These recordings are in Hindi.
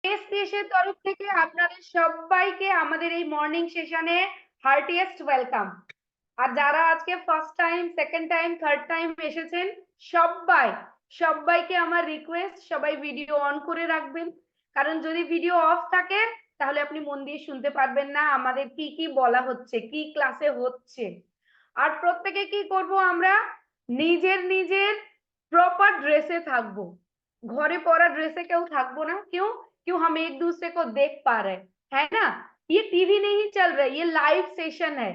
এসপিএসের তরফ থেকে আপনাদের সবাইকে আমাদের এই মর্নিং সেশনে হার্টিয়েস্ট ওয়েলকাম। আর যারা আজকে first time, second time, third time এসেছেন, সবাইকে আমার রিকোয়েস্ট, সবাই ভিডিও অন করে রাখবেন। কারণ যদি ভিডিও অফ থাকে তাহলে আপনি মন দিয়ে শুনতে পারবেন না আমাদের কি কি বলা হচ্ছে, কি ক্লাসে হচ্ছে। আর প্রত্যেকে কি করব, আমরা নিজের प्रॉपर ड्रेसे থাকবো। ঘরে পরা ड्रेसे क्यों থাকবো না? क्यों हम एक दूसरे को देख पा रहे हैं, है ना? ये टीवी नहीं चल रहा है, ये लाइव सेशन है।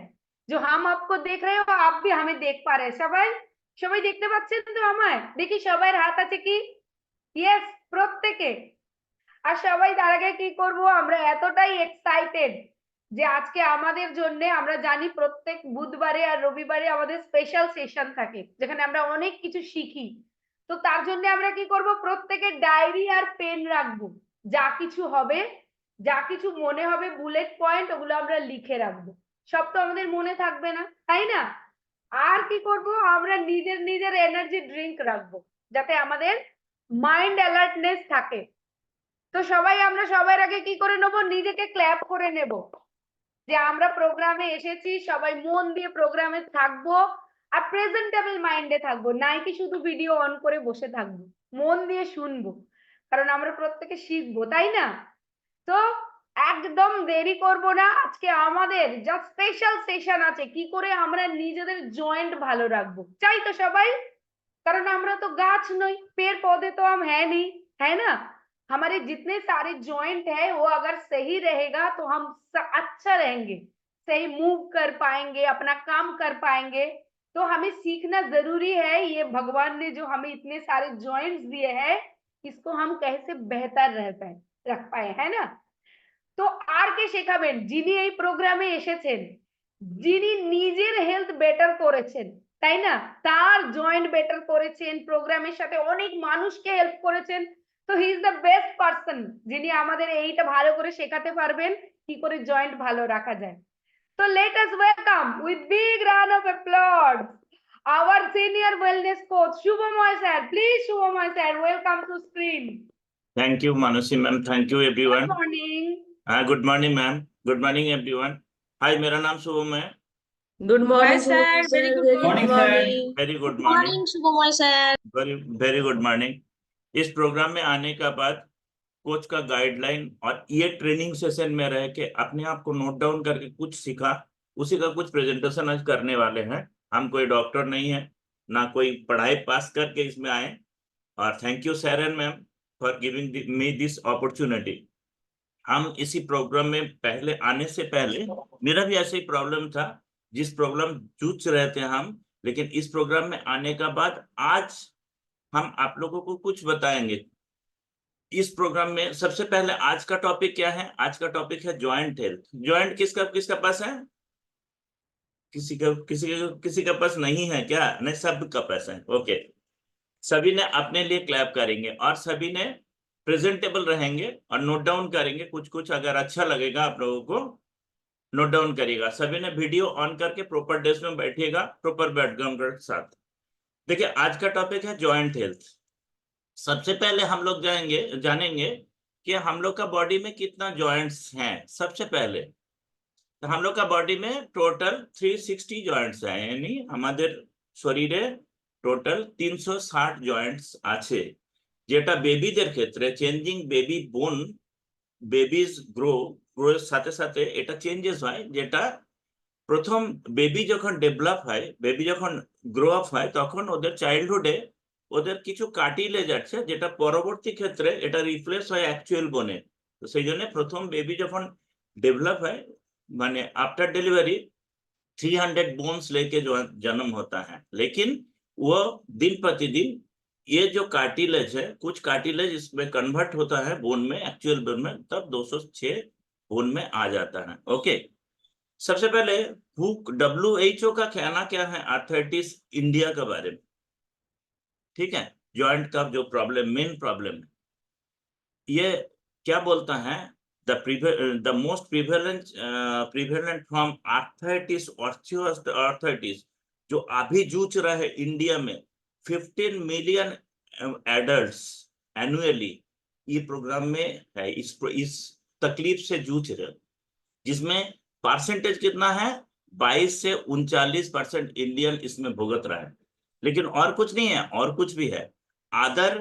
जो हम आपको देख रहे हो आप भी हमें देख पा रहे हैं। সবাই সবাই দেখতে পাচ্ছেন তো আমায়? দেখি সবার হাত আছে কি? ইয়েস, প্রত্যেকে। আর সবাই তার আগে কি করব, আমরা এতটাই এক্সাইটেড যে আজকে আমাদের জন্য, আমরা জানি প্রত্যেক বুধবারে আর রবিবারে আমাদের স্পেশাল সেশন থাকে যেখানে আমরা অনেক কিছু শিখি। তো তার জন্য আমরা কি করব, প্রত্যেকে ডায়েরি আর পেন রাখবো। যা কিছু হবে, যা কিছু মনে হবে বুলেট পয়েন্ট, ওগুলো আমরা লিখে রাখবো। সব তো আমাদের মনে থাকবে না, তাই না? আর কি করব, আমরা নিজের এনার্জি ড্রিঙ্ক রাখবো যাতে আমাদের মাইন্ড অ্যালার্টনেস থাকে। তো সবাই আমরা সবার আগে কি করে নেব, নিজেকে ক্ল্যাপ করে নেব যে আমরা প্রোগ্রামে এসেছি, সবাই মন দিয়ে প্রোগ্রামে থাকবো আর প্রেজেন্টেবল মাইন্ডে থাকবো, নাই কি শুধু ভিডিও অন করে বসে থাকবো। মন দিয়ে শুনবো, কারণ আমরা প্রত্যেকে শিখবো, তাই না? তো একদম দেরি করব না, আজকে আমাদের যা স্পেশাল সেশন আছে কি করে আমরা নিজেদের জয়েন্ট ভালো রাখবো, চাই তো সবাই? कारण আমরা তো গাছ নই, पेड़ पौधे तो हम है नहीं, है ना? हमारे जितने सारे जॉइंट है वो अगर सही रहेगा तो हम अच्छा रहेंगे, सही मूव कर पाएंगे, अपना काम कर पाएंगे। तो हमें सीखना जरूरी है, ये भगवान ने जो हमें इतने सारे जॉइंट्स दिए हैं, इसको हम कैसे बेहतर रख पाए, है ना? তো আর কে শেখাবেন যিনি এই প্রোগ্রামে এসেছেন, যিনি নিজের হেলথ বেটার করেছেন, তাই না? তার জয়েন্ট বেটার করেছেন, প্রোগ্রামের সাথে অনেক মানুষকে হেল্প করেছেন। তো he is the best person যিনি আমাদের এইটা ভালো করে শেখাতে পারবেন কি করে জয়েন্ট ভালো রাখা যায়। তো let us welcome with big round of applause our senior wellness coach Shubhamoy sir. Please Shubhamoy sir, welcome to screen. Thank you, Manusi ma'am. Thank you, everyone. Good morning. Good morning, ma'am. Good morning, everyone. Hi, मेरा नाम शुभम है. Good morning, sir. Very good morning. Very good morning. Morning, Shubhamoy sir. Very good morning. इस प्रोग्राम में आने का बाद कोच का गाइडलाइन और ये ट्रेनिंग सेशन में रह के अपने आप को नोट डाउन करके कुछ सीखा, उसी का कुछ प्रेजेंटेशन आज करने वाले हैं। हम कोई डॉक्टर नहीं है, ना कोई पढ़ाई पास करके इसमें आए। और thank you sir and ma'am for giving me this opportunity. हम इसी प्रोग्राम में पहले आने से पहले मेरा भी ऐसे ही प्रॉब्लम था, जिस प्रॉब्लम जूझ रहे थे हम, लेकिन इस प्रोग्राम में आने का बाद आज हम आप लोगों को कुछ बताएंगे। इस प्रोग्राम में सबसे पहले आज का टॉपिक क्या है? आज का टॉपिक है जॉइंट हेल्थ। जॉइंट किसका पास है? किसी का पास नहीं है क्या? नहीं, सबका पास है। ओके, सभी ने अपने लिए क्लैप करेंगे और सभी ने प्रेजेंटेबल रहेंगे और नोट डाउन करेंगे कुछ अगर अच्छा लगेगा आप लोगों को नोट डाउन करिएगा। सभी ने वीडियो ऑन करके प्रॉपर डेस्क में बैठिएगा, प्रॉपर बैकग्राउंड के साथ। देखिए, आज का टॉपिक है जॉइंट हेल्थ। सबसे पहले हम लोग जानेंगे कि हम लोग का बॉडी में कितना जॉइंट्स हैं। सबसे पहले तो हम लोग का बॉडी में टोटल 360 जॉइंट्स हैं, यानी हमारे शरीरे টোটাল 360 জয়েন্টস আছে, যেটা বেবিদের ক্ষেত্রে চেঞ্জিং বেবি বোন, বেবিজ গ্রোর সাথে সাথে এটা চেঞ্জেস হয়। যেটা প্রথম বেবি যখন ডেভেলপ হয়, বেবি যখন গ্রো আপ হয়, তখন ওদের চাইল্ডহুডে ওদের কিছু কার্টিলেজ আছে, যেটা পরবর্তী ক্ষেত্রে এটা রিপ্লেস হয় অ্যাকচুয়াল বোনে। তো সেই জন্য প্রথম বেবি যখন ডেভেলপ হয়, মানে आफ्टर डिलीवरी 300 बोन्स लेके जो जन्म होता है, लेकिन वो दिन प्रतिदिन ये जो कार्टिलेज है, कुछ कार्टिलेज इसमें कन्वर्ट होता है बोन में, एक्चुअल बोन में, तब 206 बोन में आ जाता है। ओके, सबसे पहले WHO का कहना क्या है आर्थराइटिस इंडिया के बारे में, ठीक है? जॉइंट का जो प्रॉब्लम, मेन प्रॉब्लम, ये क्या बोलता है? the most prevalent form arthritis, osteoarthritis, जो अभी जूझ रहा है इंडिया में 15 मिलियन एडल्ट्स एनुअली, ये प्रोग्राम में है, इस तकलीफ से जूझ रहे, जिसमें परसेंटेज कितना है, 22 से 39% इंडियन इसमें भुगत रहा है। लेकिन और कुछ नहीं है, और कुछ भी है। अदर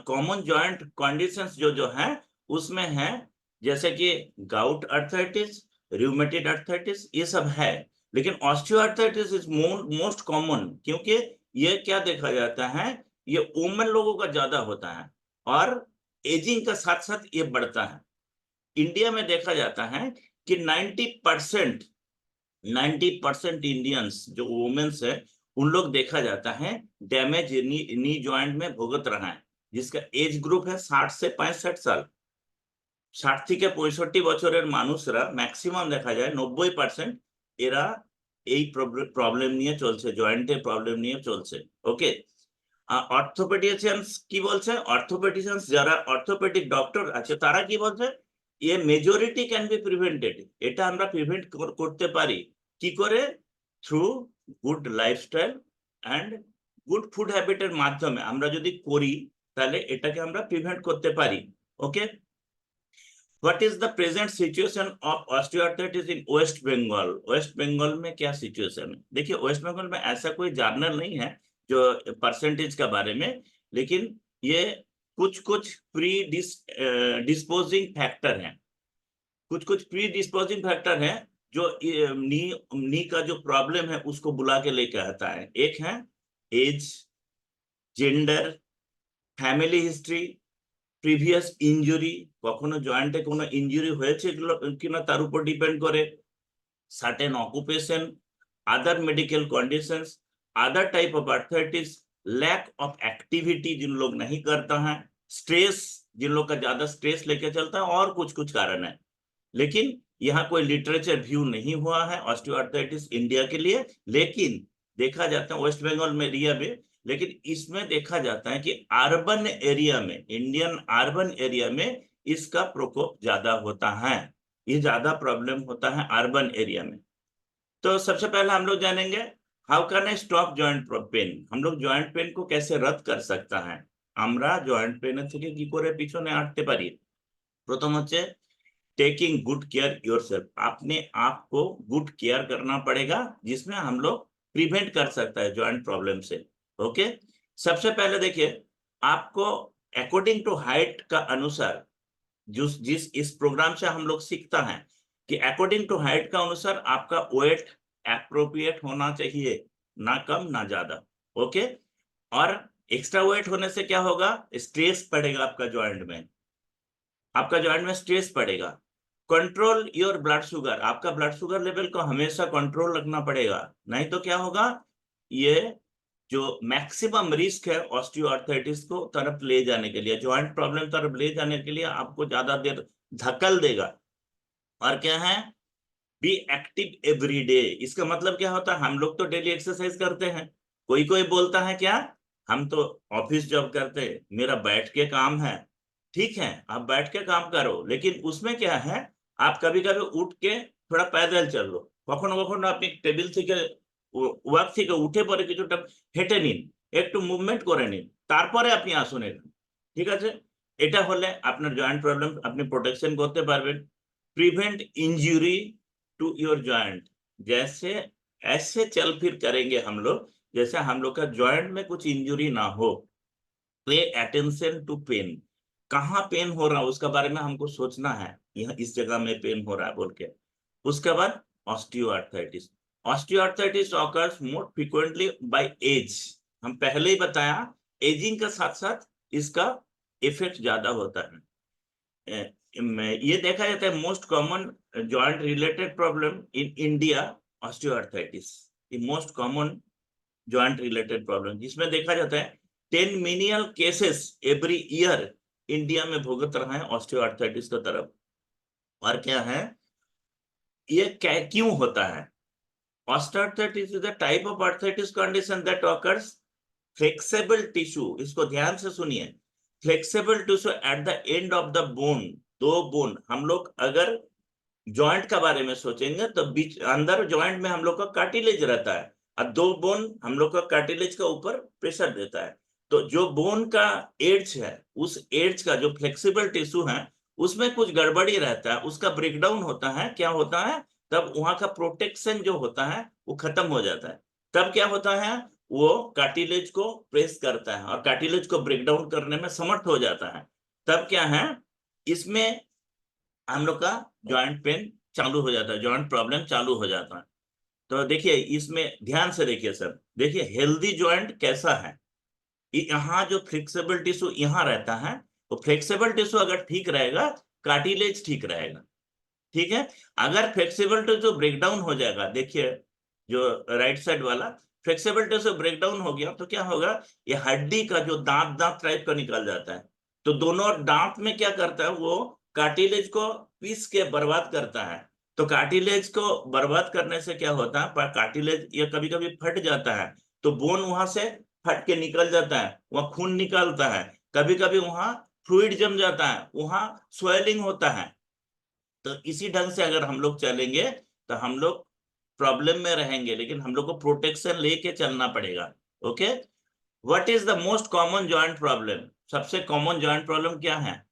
कॉमन जॉइंट कंडीशंस जो है उसमें है, जैसे कि गाउट अर्थराइटिस, रूमेटेड अर्थराइटिस, ये सब है। लेकिन ऑस्टियोआर्थराइटिस इज मोस्ट कॉमन, क्योंकि ये क्या देखा जाता है, ये वुमेन लोगों का ज्यादा होता है और एजिंग का साथ साथ ये बढ़ता है। इंडिया में देखा जाता है कि 90% इंडियंस जो वुमेन्स है, उन लोग देखा जाता है डैमेज नी जॉइंट में भुगत रहा है, जिसका एज ग्रुप है 60 से 65 साल। 60 থেকে 65 বছরের মানুষরা ম্যাক্সিমাম দেখা যায় 90% এরা এই প্রবলেম নিয়ে চলছে, জয়েন্টের প্রবলেম নিয়ে চলছে। ওকে, অর্থোপেডিশিয়ানস কি বলছে, অর্থোপেডিশিয়ানস যারা অর্থোপেডিক ডক্টর আছে তারা কি বলছে, a majority can be prevented, এটা আমরা প্রিভেন্ট করতে পারি কি করে, through good lifestyle and good food হ্যাবিটের মাধ্যমে আমরা যদি করি তাহলে এটাকে আমরা প্রিভেন্ট করতে পারি। ওকে, What is the present situation of osteoarthritis in West Bengal? West Bengal में क्या सिचुएशन है? देखिए, वेस्ट बंगाल में ऐसा कोई जर्नल नहीं है जो परसेंटेज का बारे में, लेकिन ये कुछ प्री डिस्पोजिंग फैक्टर हैं, कुछ प्री डिस्पोजिंग फैक्टर हैं जो नी का जो प्रॉब्लम है उसको बुला के लेके आता है। एक है age, gender, family history, previous injury, কখনো জয়েন্টে কোনো ইনজুরি হয়েছে কিনা তার উপর ডিপেন্ড করে, certain occupation, other medical conditions, other type of arthritis, lack of activity जिन लोग नहीं करता है, स्ट्रेस जिन लोग का ज्यादा स्ट्रेस लेके चलता है, और कुछ कारण है। लेकिन यहाँ कोई लिटरेचर व्यू नहीं हुआ है ऑस्टियोआर्थराइटिस इंडिया के लिए, लेकिन देखा जाता है वेस्ट बंगाल में एरिया में, लेकिन इसमें देखा जाता है कि अर्बन एरिया में, इंडियन अर्बन एरिया में इसका प्रकोप ज्यादा होता है, ये ज्यादा प्रॉब्लम होता है अर्बन एरिया में। तो सबसे पहले हम लोग जानेंगे how can I stop joint pain, हम लोग जॉइंट पेन को कैसे रद्द कर सकता है, আমরা জয়েন্ট পেনের থেকে কি করে পিছনে আটতে পারি। প্রথম হচ্ছে टेकिंग गुड केयर योरसेल्फ, अपने आप को गुड केयर करना पड़ेगा, जिसमें हम लोग प्रिवेंट कर सकता है जॉइंट प्रॉब्लम से। ओके, सबसे पहले देखिए, आपको अकॉर्डिंग टू हाइट का अनुसार, जिस इस प्रोग्राम से हम लोग सीखता है कि अकॉर्डिंग टू हाइट का अनुसार आपका वेट एप्रोप्रिएट होना चाहिए, ना कम ना ज्यादा। ओके, और एक्स्ट्रा वेट होने से क्या होगा, स्ट्रेस पड़ेगा आपका जॉइंट में, आपका जॉइंट में स्ट्रेस पड़ेगा। कंट्रोल योर ब्लड शुगर, आपका ब्लड शुगर लेवल को हमेशा कंट्रोल रखना पड़ेगा, नहीं तो क्या होगा, ये जो मैक्सिमम रिस्क है ऑस्टियोआर्थराइटिस को तरफ ले जाने के लिए, जॉइंट प्रॉब्लम तरफ ले जाने के लिए आपको ज्यादा देर धक्कल देगा। और क्या है, बी एक्टिव एवरी डे, इसका मतलब क्या होता है, हम लोग तो डेली एक्सरसाइज करते हैं, कोई बोलता है क्या, हम तो ऑफिस जॉब करते हैं, मेरा बैठ के काम है, ठीक है, आप बैठ के काम करो, लेकिन उसमें क्या है, आप कभी कभी उठ के थोड़ा पैदल चल लो, কখনো কখনো আপনি টেবিল থেকে ওয়ার্ক থেকে উঠে পরে কিছুটা হেঁটে নিন, একটু মুভমেন্ট করে নিন, তারপরে আপনি আসুন এখানে, ঠিক আছে। এটা হলে আপনার জয়েন্ট প্রবলেম আপনি প্রোটেকশন করতে পারবেন। Prevent injury to your joint, जैसे ऐसे चल फिर करेंगे हम लोग जैसे हम लोग का जॉइंट में कुछ इंजरी ना हो। पे अटेंशन टू पेन, कहाँ पेन हो रहा है उसका बारे में हमको सोचना है, यहाँ इस जगह में पेन हो रहा है बोल के। उसके बाद osteoarthritis, osteoarthritis occurs more frequently by age, हम पहले ही बताया एजिंग का साथ साथ इसका इफेक्ट ज्यादा होता है। ये देखा जाता है most common joint related problem in India osteoarthritis, ये most common joint related problem, जिसमें देखा जाता है 10 million cases every year India में भुगत रहा है ऑस्टियोआर्थराइटिस की तरफ। और क्या है, ये क्यों होता है, osteoarthritis is a type of arthritis condition that occurs flexible tissue, इसको ध्यान से सुनिए, flexible tissue at the end of the bone, दो बोन, हम लोग अगर जॉइंट का बारे में सोचेंगे तो बीच अंदर जॉइंट में हम लोग का कार्टिलेज रहता है, और दो बोन हम लोग का कार्टिलेज का ऊपर प्रेशर देता है, तो जो बोन का एड्ज है, उस एड्ज का जो फ्लेक्सिबल टिश्यू है उसमें कुछ गड़बड़ी रहता है, उसका ब्रेकडाउन होता है, क्या होता है, तब वहां का प्रोटेक्शन जो होता है वो खत्म हो जाता है। तब क्या होता है, वो कार्टिलेज को प्रेस करता है और कार्टिलेज को ब्रेकडाउन करने में समर्थ हो जाता है। तब क्या है, इसमें हम लोग का जॉइंट पेन चालू हो जाता है, जॉइंट प्रॉब्लम चालू हो जाता है। तो देखिए इसमें ध्यान से देखिए सर, देखिए हेल्दी जॉइंट कैसा है, यहाँ जो फ्लेक्सिबल टिश्यू यहाँ रहता है, तो फ्लेक्सिबल टिश्यू अगर ठीक रहेगा, कार्टिलेज ठीक रहेगा। ठीक है, अगर फ्लेक्सिबल टिश्यू ब्रेकडाउन हो जाएगा, देखिए जो राइट साइड वाला फ्लेक्सिबल टिश्यू ब्रेकडाउन हो गया तो क्या होगा, ये हड्डी का जो दांत दांत टाइप का निकल जाता है। तो दोनों दांत में क्या करता है, वो कार्टिलेज को पीस के बर्बाद करता है। तो कार्टिलेज को बर्बाद करने से क्या होता है, पर कार्टिलेज ये कभी कभी फट जाता है, तो बोन वहां से फट के निकल जाता है, वहां खून निकलता है, कभी कभी वहां फ्लूइड जम जाता है, वहां स्वेलिंग होता है। तो इसी ढंग से अगर हम लोग चलेंगे तो हम लोग प्रॉब्लम में रहेंगे, लेकिन हम लोग को प्रोटेक्शन लेके चलना पड़ेगा। Okay, what is the most common joint problem, सबसे कॉमन जॉइंट प्रॉब्लम क्या है,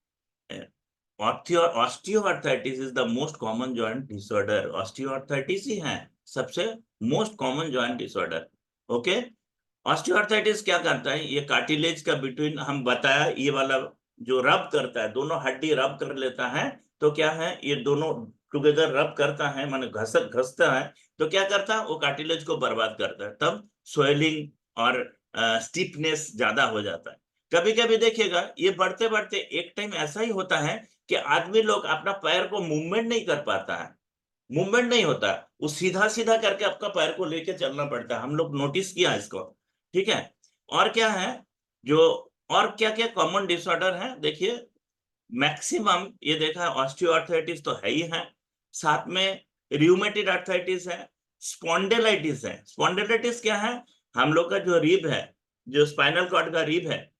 osteoarthritis is the most common joint disorder. Osteoarthritis ही है सबसे most common joint disorder. Okay, osteoarthritis क्या करता है, ये कार्टिलेज का बिटवीन हम बताया, ये वाला जो रब करता है, दोनों हड्डी रब कर लेता है, तो क्या है, ये दोनों टुगेदर रब करता है, माने घसता है, तो क्या करता है, वो कार्टिलेज को बर्बाद करता है। तब स्वेलिंग और स्टिफनेस ज्यादा हो जाता है। कभी कभी देखिएगा ये बढ़ते बढ़ते एक टाइम ऐसा ही होता है कि आदमी लोग अपना पैर को मूवमेंट नहीं कर पाता है, मूवमेंट नहीं होता, वो सीधा सीधा करके आपका पैर को लेके चलना पड़ता है। हम लोग नोटिस किया इसको। ठीक है, और क्या है, जो और क्या क्या कॉमन डिसऑर्डर है, देखिए मैक्सिमम ये देखा है, ऑस्टियोआर्थराइटिस तो है ही है, साथ में रियूमेटिड आर्थराइटिस है, स्पॉन्डिलाइटिस है। स्पॉन्डिलाइटिस क्या है, हम लोग का जो रिब है, जो स्पाइनल कॉर्ड का रिब है,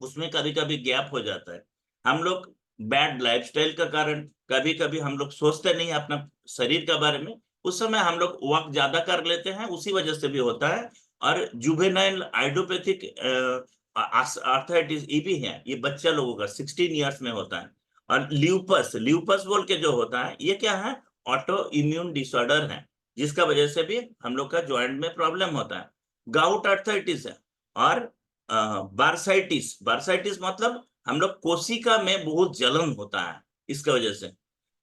उसमें कभी कभी गैप हो जाता है। हम लोग बैड लाइफस्टाइल का कारण, कभी कभी हम लोग सोचते नहीं अपना शरीर के बारे में, उस समय हम लोग वॉक ज्यादा कर लेते हैं, उसी वजह से भी होता है। और जुवेनाइल आइडियोपैथिक आर्थराइटिस ये भी है, ये बच्चा लोगों का 16 इयर्स में होता है। और ल्यूपस, ल्यूपस बोल के जो होता है, ये क्या है, ऑटो इम्यून डिसऑर्डर है, जिसका वजह से भी हम लोग का ज्वाइंट में प्रॉब्लम होता है। गाउट आर्थराइटिस है, और बारसाइटिस, बारसाइटिस मतलब हम लोग कोशिका में बहुत जलन होता है इसके वजह से।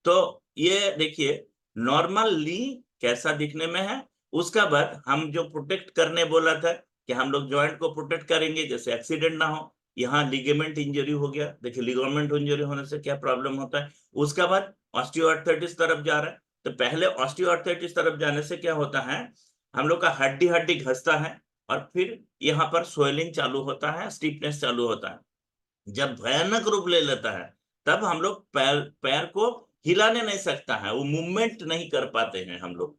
तो ये देखिए नॉर्मली कैसा दिखने में है, उसका बाद हम जो प्रोटेक्ट करने बोला था कि हम लोग जॉइंट को प्रोटेक्ट करेंगे, जैसे एक्सीडेंट ना हो, यहाँ लिगामेंट इंजरी हो गया, देखिए लिगामेंट इंजरी होने से क्या प्रॉब्लम होता है। उसका बाद ऑस्टियोआर्थराइटिस तरफ जा रहा है, तो पहले ऑस्टियोआर्थराइटिस तरफ जाने से क्या होता है, हम लोग का हड्डी हड्डी घसता है, और फिर यहाँ पर स्वेलिंग चालू होता है, स्टिफनेस चालू होता है। जब भयानक रूप ले लेता है, तब हम लोग पैर पैर को हिलाने नहीं सकता है, वो मूवमेंट नहीं कर पाते हैं हम लोग,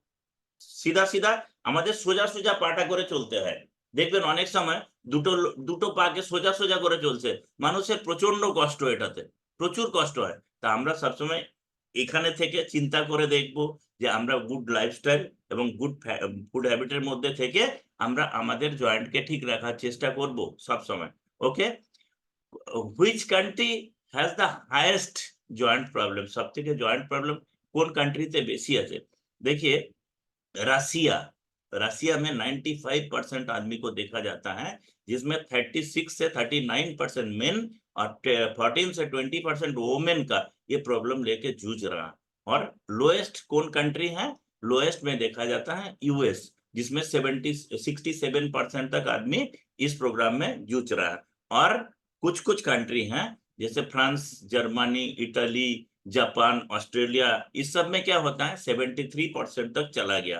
সিধা সিধা আমাদের সোজা সোজা পাটা করে চলতে হয়। দেখবেন অনেক সময় দুটো দুটো পাকে সোজা সোজা করে চলছে, মানুষের প্রচন্ড কষ্ট, এটাতে প্রচুর কষ্ট হয়। তা আমরা সবসময় এখানে থেকে চিন্তা করে দেখব যে আমরা গুড লাইফস্টাইল এবং গুড ফুড হ্যাবিটের মধ্যে থেকে আমরা আমাদের জয়েন্টকে ঠিক রাখার চেষ্টা করব সব সময়। Okay, which country has the highest joint problem, সব থেকে জয়েন্ট প্রবলেম কোন কান্ট্রিতে বেশি আছে, देखिए रसिया, रसिया में 95% आदमी को देखा जाता है, जिसमें 36 से 39% मेन और 14 से 20% वोमेन का ये प्रॉब्लम लेके जूझ रहा है। और लोएस्ट कौन कंट्री है, लोएस्ट में देखा जाता है यूएस, जिसमें 67% तक आदमी इस प्रोग्राम में जूझ रहा है। और कुछ कुछ कंट्री हैं जैसे France, Germany, Italy, Japan, Australia, इस सब में क्या होता है 73% तक चला गया।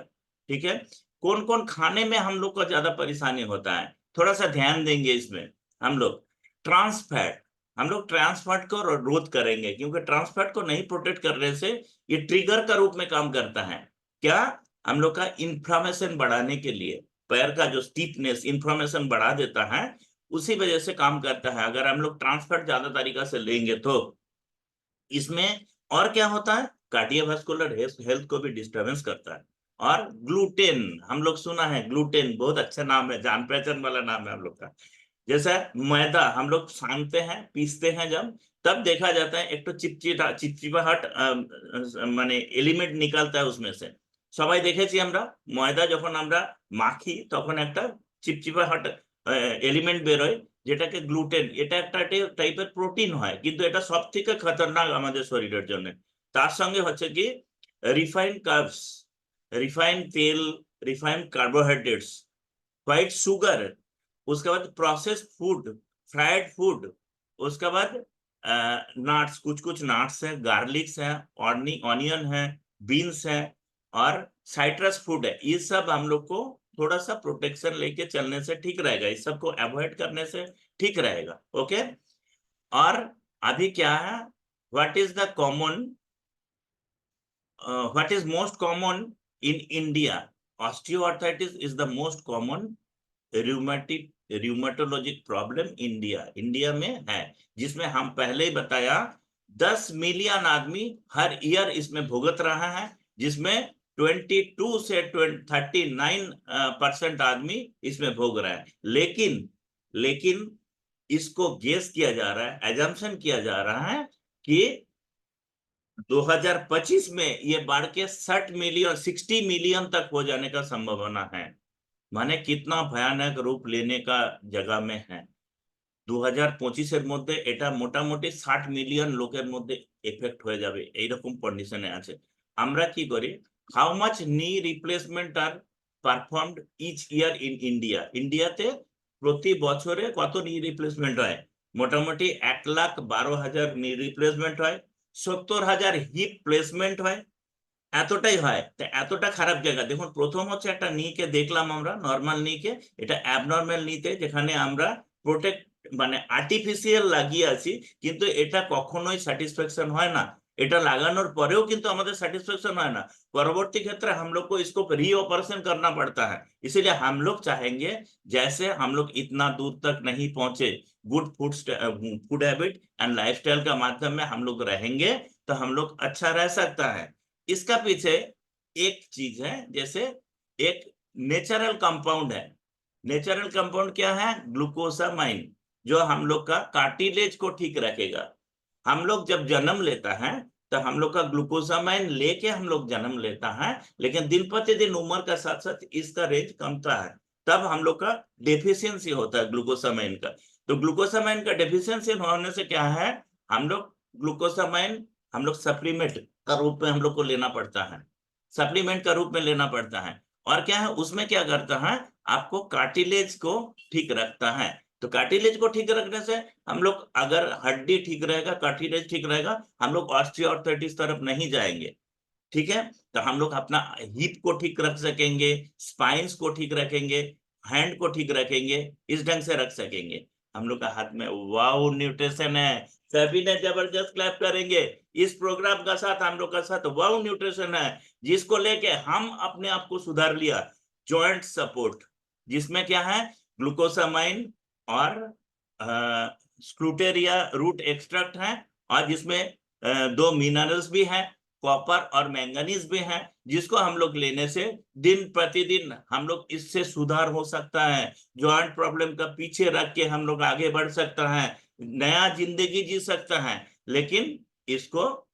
ठीक है, कौन कौन खाने में हम लोग को ज्यादा परेशानी होता है, थोड़ा सा ध्यान देंगे इसमें। हम लोग ट्रांसफैट, हम लोग ट्रांसफैट को रोध करेंगे, क्योंकि ट्रांसफैट को नहीं प्रोटेक्ट करने से ये ट्रिगर का रूप में काम करता है। क्या, हम लोग का इन्फ्लामेशन बढ़ाने के लिए, पैर का जो स्टिफनेस इन्फ्लामेशन बढ़ा देता है, उसी वजह से काम करता है। अगर हम लोग ट्रांसफैट ज्यादा तरीका से लेंगे तो इसमें और क्या होता है, कार्डियोवास्कुलर हेल्थ को भी डिस्टर्बेंस करता है। और ग्लूटेन, हम लोग सुना है, ग्लूटेन बहुत अच्छा नाम है, जान पहचान वाला नाम है हम लोग का। जैसा मैदा हम लोग सानते हैं, पीसते हैं, जब तब देखा जाता है एक तो चिपचिपाहट माने एलिमेंट निकलता है उसमें से। সবাই দেখেছি আমরা ময়দা যখন আমরা মাখি তখন একটা চিপচিপাহট এলিমেন্ট বেরোয়, যেটাকে গ্লুটেন, এটা একটা টাইপের প্রোটিন হয়, কিন্তু এটা সব থেকে খতরনাক আমাদের শরীরের জন্য। তার সঙ্গে হচ্ছে কি রিফাইন্ড কার্বস, রিফাইন্ড তেল, রিফাইন্ড কার্বোহাইড্রেट्स, व्हाइट शुगर, उसके बाद प्रोसेस फूड, फ्राइड फूड, उसके बाद नट्स, कुछ कुछ नट्स है, गार्लिक्स है, ऑनियन है, बीन्स है, और साइट्रस फूड है। ये सब हम लोग को थोड़ा सा प्रोटेक्शन लेके चलने से ठीक रहेगा, इस सब को अवॉइड करने से ठीक रहेगा। ओके, और अभी क्या है, what is the common, what is most common in India? Osteoarthritis is the most common rheumatologic problem India में है, जिसमें हम पहले ही बताया 10 मिलियन आदमी हर ईयर इसमें भुगत रहा है, जिसमें 22 से 39% आदमी इसमें भोग रहा है। लेकिन इसको गेस किया जा रहा है, एजम्पशन किया जा रहा है कि 2025 में ये बढ़ के 60 मिलियन तक हो जाने का संभावना है। মানে কিতনা ভয়ানক রূপ लेने का जगह में है। 2025 এর মধ্যে এটা মোটামুটি 60 মিলিয়ন লোকের মধ্যে এফেক্ট হয়ে যাবে, এইরকম কন্ডিশনে আছে। আমরা কি করি, how much knee replacement are performed each year in India? ইন্ডিয়াতে প্রতি বছরে কত নি রিপ্লেসমেন্ট হয়? মোটামুটি 1,12,000 নি রিপ্লেসমেন্ট হয়, 70,000 হিপ প্লেসমেন্ট হয়, এতটাই হয়। তো এতটা খারাপ জায়গা, দেখুন প্রথম হচ্ছে একটা নিকে দেখলাম আমরা, নরমাল নিকে, এটা অ্যাবনর্মাল নিতে যেখানে আমরা প্রোটেক্ট মানে আর্টিফিশিয়াল লাগিয়ে আছি, কিন্তু এটা কখনোই স্যাটিসফ্যাকশন হয় না। এটা লাগানোর পরেও কিন্তু আমাদের স্যাटिस्फैक्शन হয় ना, परवर्ती क्षेत्र हम लोग को इसको रीऑपरेशन करना पड़ता है। इसीलिए हम लोग चाहेंगे जैसे हम लोग इतना दूर तक नहीं पहुंचे, good food habit and lifestyle का माध्यम में हम लोग रहेंगे तो हम लोग अच्छा रह सकता है। इसका पीछे एक चीज है, जैसे एक नेचुरल कंपाउंड है। नेचुरल कंपाउंड क्या है? ग्लूकोसामाइन, जो हम लोग का कार्टिलेज को ठीक रखेगा। हम लोग जब जन्म लेता है तो हम लोग का ग्लूकोसामाइन लेके हम लोग जन्म लेता है, लेकिन दिन प्रतिदिन उम्र का साथ साथ इसका रेंज कमता है, तब हम लोग का डेफिशिएंसी होता है ग्लूकोसामाइन का। तो ग्लूकोसामाइन का डेफिशिएंसी होने से क्या है, हम लोग ग्लूकोसामाइन हम लोग सप्लीमेंट का रूप में हम लोग को लेना पड़ता है, सप्लीमेंट का रूप में लेना पड़ता है। और क्या है उसमें, क्या करता है, आपको कार्टिलेज को ठीक रखता है। तो कार्टिलेज को ठीक रखने से हम लोग, अगर हड्डी ठीक रहेगा, कार्टिलेज ठीक रहेगा, हम लोग ऑस्टियोआर्थराइटिस तरफ नहीं जाएंगे। ठीक है, तो हम लोग अपना हिप को ठीक रख सकेंगे, स्पाइन्स को ठीक रखेंगे, हैंड को ठीक रखेंगे, इस ढंग से रख सकेंगे। हम लोग का हाथ में वाओ न्यूट्रिशन है, सभी ने जबरदस्त क्लैप करेंगे। इस प्रोग्राम का साथ हम लोग का साथ वाओ न्यूट्रिशन है, जिसको लेके हम अपने आप को सुधार लिया। जॉइंट सपोर्ट, जिसमें क्या है, ग्लूकोसामाइन और स्क्रूटेरिया रूट एक्सट्रैक्ट है, और जिसमें 2 मिनरल्स भी हैं, कॉपर और मैंगनीज भी हैं, जिसको हम लोग लेने से दिन प्रतिदिन हम लोग इससे सुधार हो सकता है। जॉइंट प्रॉब्लम का पीछे रख के हम लोग आगे बढ़ सकता है, नया जिंदगी जी सकता है। लेकिन इसको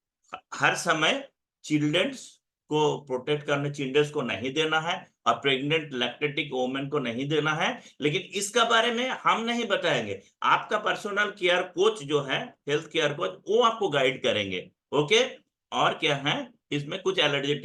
हर समय चिल्ड्रंस को प्रोटेक्ट करने, चिल्ड्रंस को नहीं देना है, और प्रेग्नेंट लैक्टेटिक वुमेन को नहीं देना है। लेकिन इसका बारे में हम नहीं बताएंगे, आपका पर्सनल केयर कोच जो है, हेल्थ केयर कोच, वो आपको गाइड करेंगे। ओके, और क्या है, इसमें कुछ एलर्जी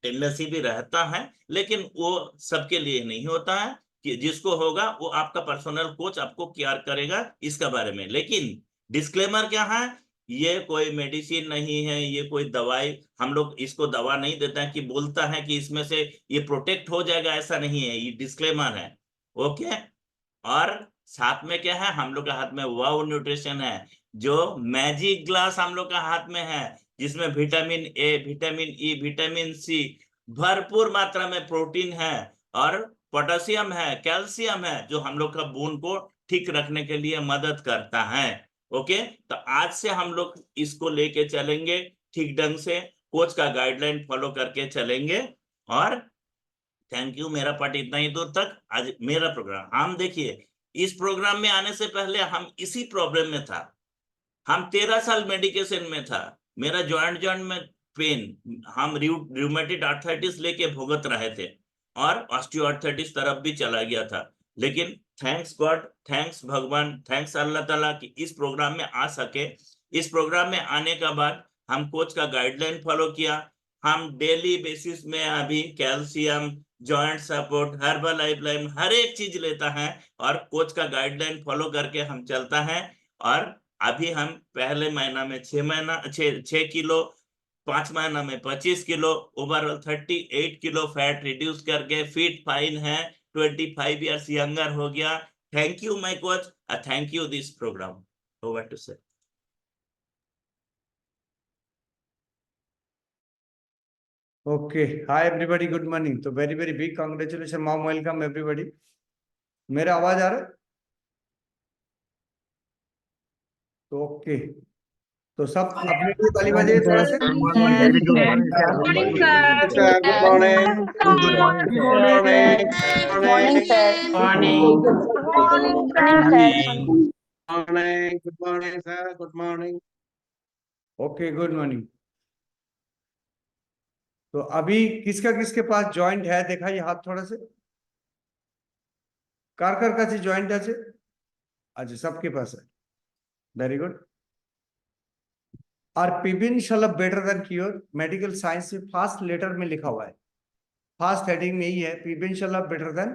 टेंडेंसी भी रहता है, लेकिन वो सबके लिए नहीं होता है, कि जिसको होगा वो आपका पर्सनल कोच आपको केयर करेगा इसका बारे में। लेकिन डिस्क्लेमर क्या है, ये कोई मेडिसिन नहीं है, ये कोई दवाई, हम लोग इसको दवा नहीं देता है कि बोलता है कि इसमें से ये प्रोटेक्ट हो जाएगा, ऐसा नहीं है, ये डिस्क्लेमर है। ओके, और साथ में क्या है, हम लोग के हाथ में वाओ न्यूट्रिशन है, जो मैजिक ग्लास हम लोग का हाथ में है, जिसमें vitamin A, vitamin E, vitamin C, भरपूर मात्रा में प्रोटीन है, और पोटेशियम है, कैल्शियम है, जो हम लोग का बोन को ठीक रखने के लिए मदद करता है। ओके, तो आज से हम लोग इसको लेके चलेंगे ठीक ढंग से, कोच का गाइडलाइन फॉलो करके चलेंगे। और थैंक यू, मेरा पार्ट इतना ही दूर तक। आज मेरा प्रोग्राम हम देखिए, इस प्रोग्राम में आने से पहले हम इसी प्रॉब्लम में था। हम 13 साल मेडिकेशन में था। मेरा जॉइंट में पेन, हम रूमेटिड आर्थराइटिस लेके भुगत रहे थे और ऑस्टियोआर्थराइटिस तरफ भी चला गया था। लेकिन थैंक्स गॉड, थैंक्स भगवान, थैंक्स अल्लाह ताला कि इस प्रोग्राम में आ सके। इस प्रोग्राम में आने का बाद हम कोच का गाइडलाइन फॉलो किया। हम डेली बेसिस में अभी calcium, joint support, herbal lifeline हर एक चीज लेता है और कोच का गाइडलाइन फॉलो करके हम चलता है। और अभी हम पहले महीना में 6 किलो, 5 महीना में 25 kilo, overall 38 kilo fat reduce करके फिट फाइन है, 25 इयर्स यंगर हो गया। Thank you my coach, thank you this program. Over to sir. Okay, hi everybody, good morning. तो very very big congratulation, mom welcome everybody. मेरा आवाज आ रहा है? तो ओके, तो सब अपने लिए ताली बजाइए थोड़ा सा। Good morning, sir. Good morning. Good morning. Good morning. Morning, sir. Morning. Morning. Good morning, sir. Good morning. Okay, good morning. तो अभी किसका किसके पास जॉइंट है दिखाइए हाथ थोड़ा से। कार का जॉइंट আছে? अच्छा, सबके पास है, वेरी गुड। और prevention better than cure, medical science में फर्स्ट लेटर में लिखा हुआ है, फर्स्ट हेडिंग में यही है, प्रिवेंशन बेटर देन